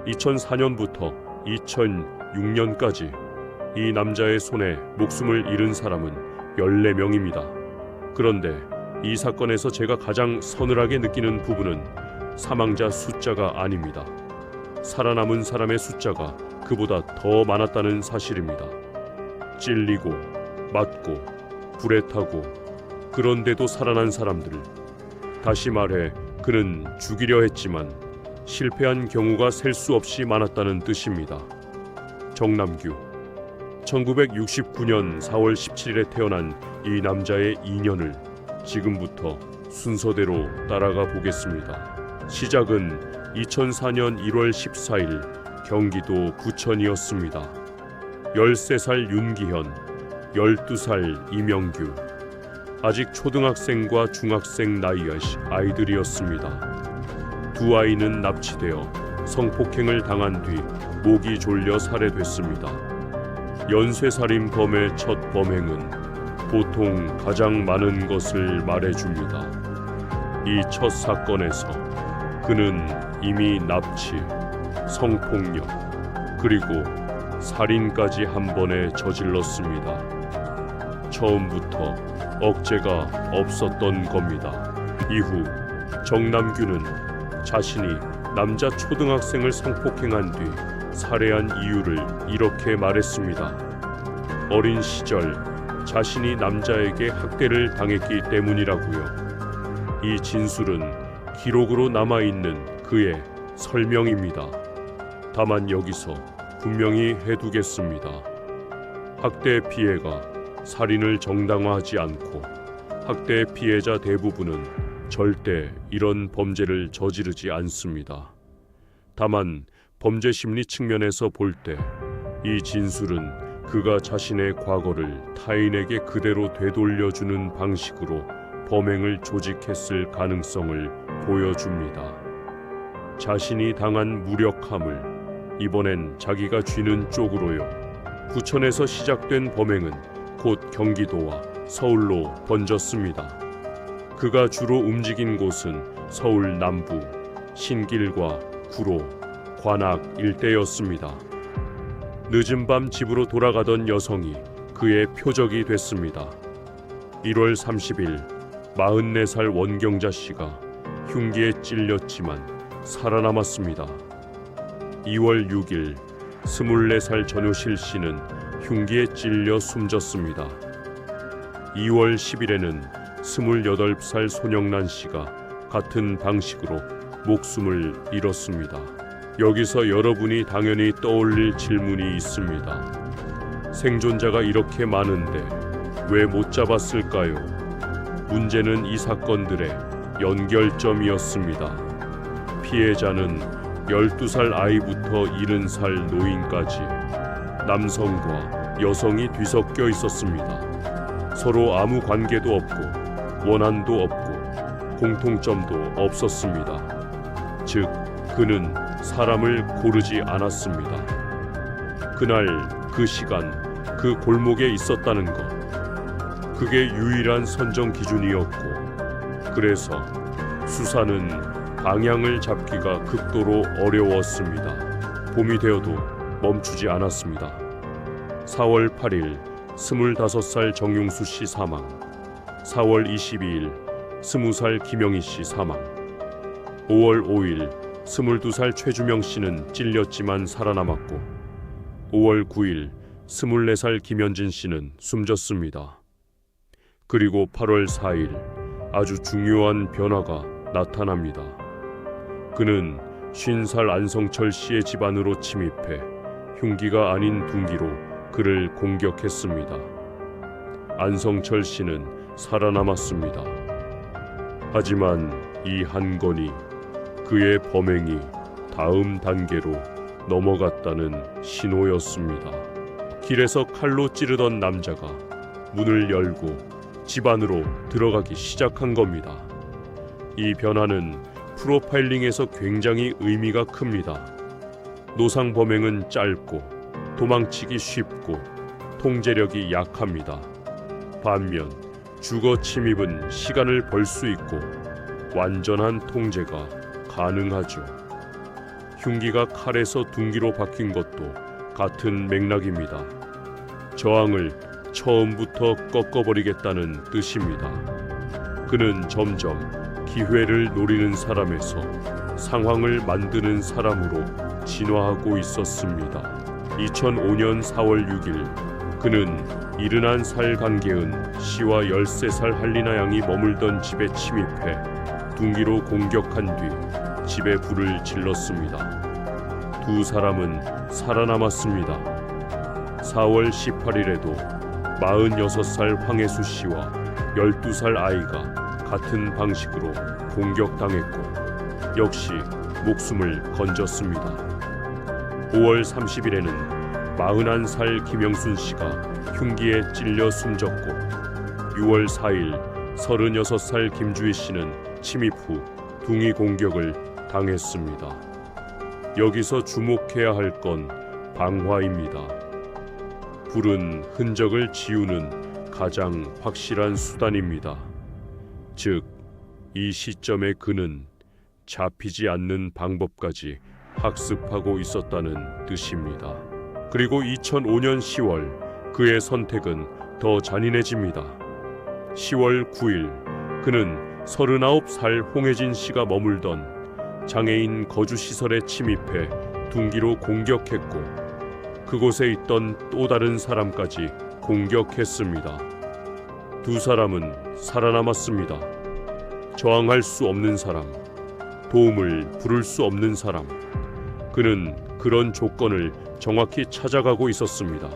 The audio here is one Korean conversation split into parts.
2004년부터 2006년까지 이 남자의 손에 목숨을 잃은 사람은 14명입니다. 그런데 이 사건에서 제가 가장 서늘하게 느끼는 부분은 사망자 숫자가 아닙니다. 살아남은 사람의 숫자가 그보다 더 많았다는 사실입니다. 찔리고 맞고 불에 타고 그런데도 살아난 사람들. 다시 말해 그는 죽이려 했지만 실패한 경우가 셀 수 없이 많았다는 뜻입니다. 정남규. 1969년 4월 17일에 태어난 이 남자의 인연을 지금부터 순서대로 따라가 보겠습니다. 시작은 2004년 1월 14일 경기도 부천이었습니다. 13살 윤기현, 12살 이명규. 아직 초등학생과 중학생 나이의 아이들이었습니다. 두 아이는 납치되어 성폭행을 당한 뒤 목이 졸려 살해됐습니다. 연쇄살인범의 첫 범행은 보통 가장 많은 것을 말해줍니다. 이 첫 사건에서 그는 이미 납치, 성폭력, 그리고 살인까지 한 번에 저질렀습니다. 처음부터 억제가 없었던 겁니다. 이후 정남규는 자신이 남자 초등학생을 성폭행한 뒤 살해한 이유를 이렇게 말했습니다. 어린 시절 자신이 남자에게 학대를 당했기 때문이라고요. 이 진술은 기록으로 남아있는 그의 설명입니다. 다만 여기서 분명히 해두겠습니다. 학대 피해가 살인을 정당화하지 않고 학대 피해자 대부분은 절대 이런 범죄를 저지르지 않습니다. 다만 범죄 심리 측면에서 볼 때 이 진술은 그가 자신의 과거를 타인에게 그대로 되돌려주는 방식으로 범행을 조직했을 가능성을 보여줍니다. 자신이 당한 무력함을 이번엔 자기가 쥐는 쪽으로요. 부천에서 시작된 범행은 곧 경기도와 서울로 번졌습니다. 그가 주로 움직인 곳은 서울 남부, 신길과 구로, 관악 일대였습니다. 늦은 밤 집으로 돌아가던 여성이 그의 표적이 됐습니다. 1월 30일 44살 원경자 씨가 흉기에 찔렸지만 살아남았습니다. 2월 6일 24살 전효실 씨는 흉기에 찔려 숨졌습니다. 2월 10일에는 28살 손영란 씨가 같은 방식으로 목숨을 잃었습니다. 여기서 여러분이 당연히 떠올릴 질문이 있습니다. 생존자가 이렇게 많은데 왜 못 잡았을까요? 문제는 이 사건들의 연결점이었습니다. 피해자는 12살 아이부터 70살 노인까지 남성과 여성이 뒤섞여 있었습니다. 서로 아무 관계도 없고 원한도 없고 공통점도 없었습니다. 즉, 그는 사람을 고르지 않았습니다. 그날 그 시간 그 골목에 있었다는 것, 그게 유일한 선정 기준이었고, 그래서 수사는 방향을 잡기가 극도로 어려웠습니다. 봄이 되어도 멈추지 않았습니다. 4월 8일 25살 정용수 씨 사망, 4월 22일 20살 김영희 씨 사망, 5월 5일 22살 최주명 씨는 찔렸지만 살아남았고 5월 9일 24살 김현진 씨는 숨졌습니다. 그리고 8월 4일 아주 중요한 변화가 나타납니다. 그는 50살 안성철 씨의 집안으로 침입해 흉기가 아닌 둔기로 그를 공격했습니다. 안성철 씨는 살아남았습니다. 하지만 이 한 건이 그의 범행이 다음 단계로 넘어갔다는 신호였습니다. 길에서 칼로 찌르던 남자가 문을 열고 집 안으로 들어가기 시작한 겁니다. 이 변화는 프로파일링에서 굉장히 의미가 큽니다. 노상 범행은 짧고 도망치기 쉽고 통제력이 약합니다. 반면 주거 침입은 시간을 벌 수 있고 완전한 통제가 가능하죠. 흉기가 칼에서 둔기로 바뀐 것도 같은 맥락입니다. 저항을 처음부터 꺾어버리겠다는 뜻입니다. 그는 점점 기회를 노리는 사람에서 상황을 만드는 사람으로 진화하고 있었습니다. 2005년 4월 6일 그는 71살 강계은 씨와 13살 한리나 양이 머물던 집에 침입해 둔기로 공격한 뒤 집에 불을 질렀습니다. 두 사람은 살아남았습니다. 4월 18일에도 46살 황혜수 씨와 12살 아이가 같은 방식으로 공격당했고 역시 목숨을 건졌습니다. 5월 30일에는 41살 김영순 씨가 흉기에 찔려 숨졌고 6월 4일 36살 김주희 씨는 침입 후 둥이 공격을 당했습니다. 여기서 주목해야 할 건 방화입니다. 불은 흔적을 지우는 가장 확실한 수단입니다. 즉, 이 시점에 그는 잡히지 않는 방법까지 학습하고 있었다는 뜻입니다. 그리고 2005년 10월 그의 선택은 더 잔인해집니다. 10월 9일 그는 39살 홍혜진 씨가 머물던 장애인 거주시설에 침입해 둔기로 공격했고 그곳에 있던 또 다른 사람까지 공격했습니다. 두 사람은 살아남았습니다. 저항할 수 없는 사람, 도움을 부를 수 없는 사람. 그는 그런 조건을 정확히 찾아가고 있었습니다.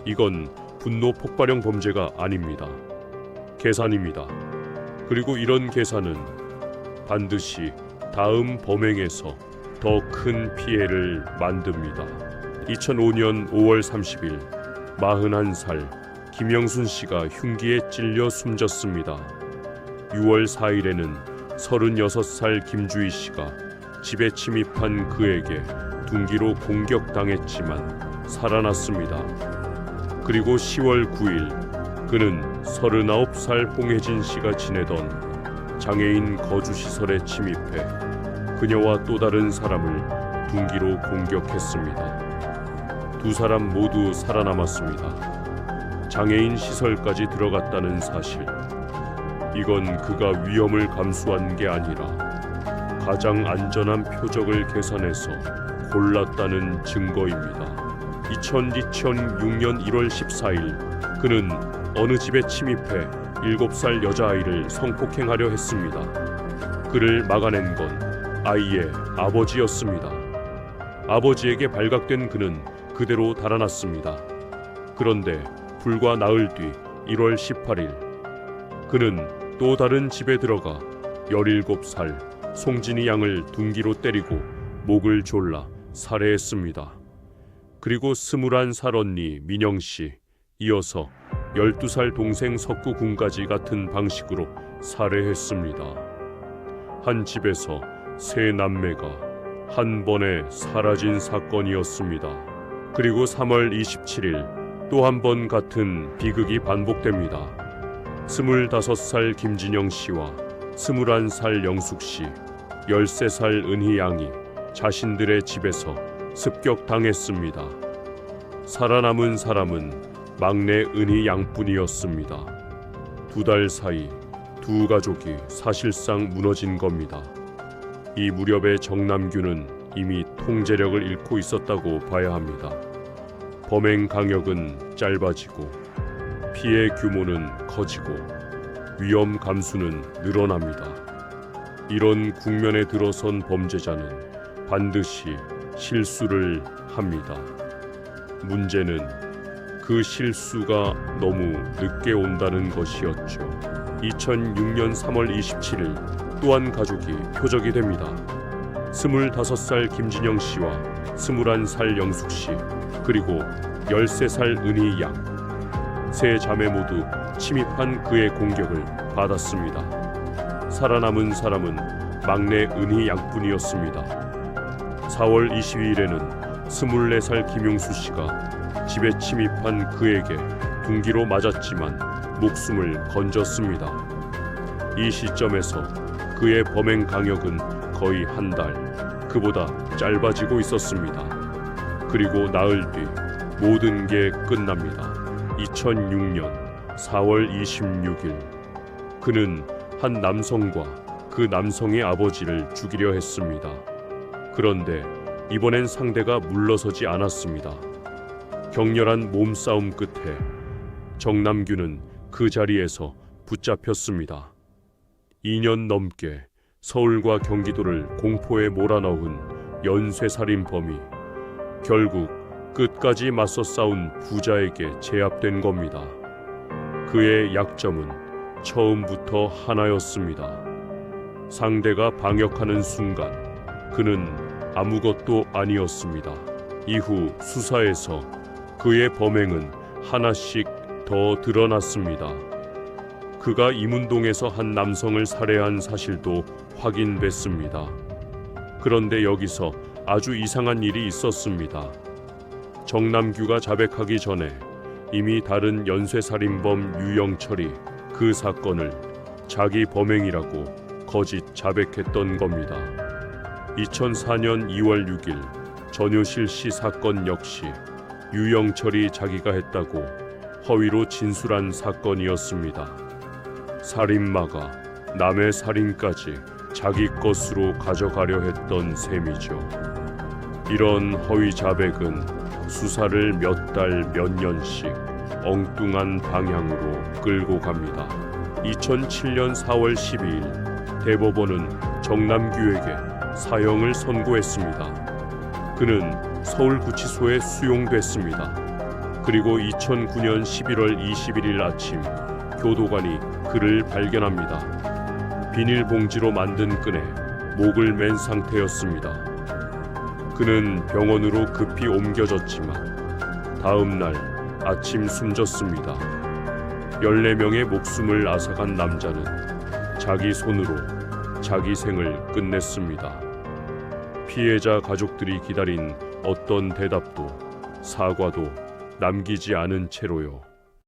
이건 분노 폭발형 범죄가 아닙니다. 계산입니다. 그리고 이런 계산은 반드시 다음 범행에서 더 큰 피해를 만듭니다. 2005년 5월 30일 41살 김영순 씨가 흉기에 찔려 숨졌습니다. 6월 4일에는 36살 김주희 씨가 집에 침입한 그에게 둔기로 공격당했지만 살아났습니다. 그리고 10월 9일 그는 39살 홍혜진 씨가 지내던 장애인 거주시설에 침입해 그녀와 또 다른 사람을 둔기로 공격했습니다. 두 사람 모두 살아남았습니다. 장애인 시설까지 들어갔다는 사실. 이건 그가 위험을 감수한 게 아니라 가장 안전한 표적을 계산해서 골랐다는 증거입니다. 2006년 1월 14일 그는 어느 집에 침입해 7살 여자아이를 성폭행하려 했습니다. 그를 막아낸 건 아이의 아버지였습니다. 아버지에게 발각된 그는 그대로 달아났습니다. 그런데 불과 나흘 뒤 1월 18일 그는 또 다른 집에 들어가 17살 송진이 양을 둔기로 때리고 목을 졸라 살해했습니다. 그리고 21살 언니 민영씨, 이어서 12살 동생 석구 군까지 같은 방식으로 살해했습니다. 한 집에서 세 남매가 한 번에 사라진 사건이었습니다. 그리고 3월 27일 또 한 번 같은 비극이 반복됩니다. 25살 김진영 씨와 21살 영숙 씨, 13살 은희 양이 자신들의 집에서 습격당했습니다. 살아남은 사람은 막내 은희 양뿐이었습니다. 2달 사이 두 가족이 사실상 무너진 겁니다. 이 무렵에 정남규는 이미 통제력을 잃고 있었다고 봐야 합니다. 범행 강역은 짧아지고 피해 규모는 커지고 위험 감수는 늘어납니다. 이런 국면에 들어선 범죄자는 반드시 실수를 합니다. 문제는 그 실수가 너무 늦게 온다는 것이었죠. 2006년 3월 27일 또 한 가족이 표적이 됩니다. 25살 김진영 씨와 21살 영숙 씨, 그리고 13살 은희 양. 세 자매 모두 침입한 그의 공격을 받았습니다. 살아남은 사람은 막내 은희 양뿐이었습니다. 4월 22일에는 24살 김용수 씨가 집에 침입한 그에게 둔기로 맞았지만 목숨을 건졌습니다. 이 시점에서 그의 범행 강역은 거의 한 달, 그보다 짧아지고 있었습니다. 그리고 나흘 뒤 모든 게 끝납니다. 2006년 4월 26일 그는 한 남성과 그 남성의 아버지를 죽이려 했습니다. 그런데 이번엔 상대가 물러서지 않았습니다. 격렬한 몸싸움 끝에 정남규는 그 자리에서 붙잡혔습니다. 2년 넘게 서울과 경기도를 공포에 몰아넣은 연쇄살인범이 결국 끝까지 맞서 싸운 부자에게 제압된 겁니다. 그의 약점은 처음부터 하나였습니다. 상대가 방역하는 순간 그는 아무것도 아니었습니다. 이후 수사에서 그의 범행은 하나씩 더 드러났습니다. 그가 이문동에서 한 남성을 살해한 사실도 확인됐습니다. 그런데 여기서 아주 이상한 일이 있었습니다. 정남규가 자백하기 전에 이미 다른 연쇄살인범 유영철이 그 사건을 자기 범행이라고 거짓 자백했던 겁니다. 2004년 2월 6일 전효실 씨 사건 역시 유영철이 자기가 했다고 허위로 진술한 사건이었습니다. 살인마가 남의 살인까지 자기 것으로 가져가려 했던 셈이죠. 이런 허위 자백은 수사를 몇 달, 몇 년씩 엉뚱한 방향으로 끌고 갑니다. 2007년 4월 12일 대법원은 정남규에게 사형을 선고했습니다. 그는 서울구치소에 수용됐습니다. 그리고 2009년 11월 21일 아침 교도관이 그를 발견합니다. 비닐봉지로 만든 끈에 목을 맨 상태였습니다. 그는 병원으로 급히 옮겨졌지만 다음 날 아침 숨졌습니다. 14명의 목숨을 앗아간 남자는 자기 손으로 자기 생을 끝냈습니다. 피해자 가족들이 기다린 어떤 대답도 사과도 남기지 않은 채로요.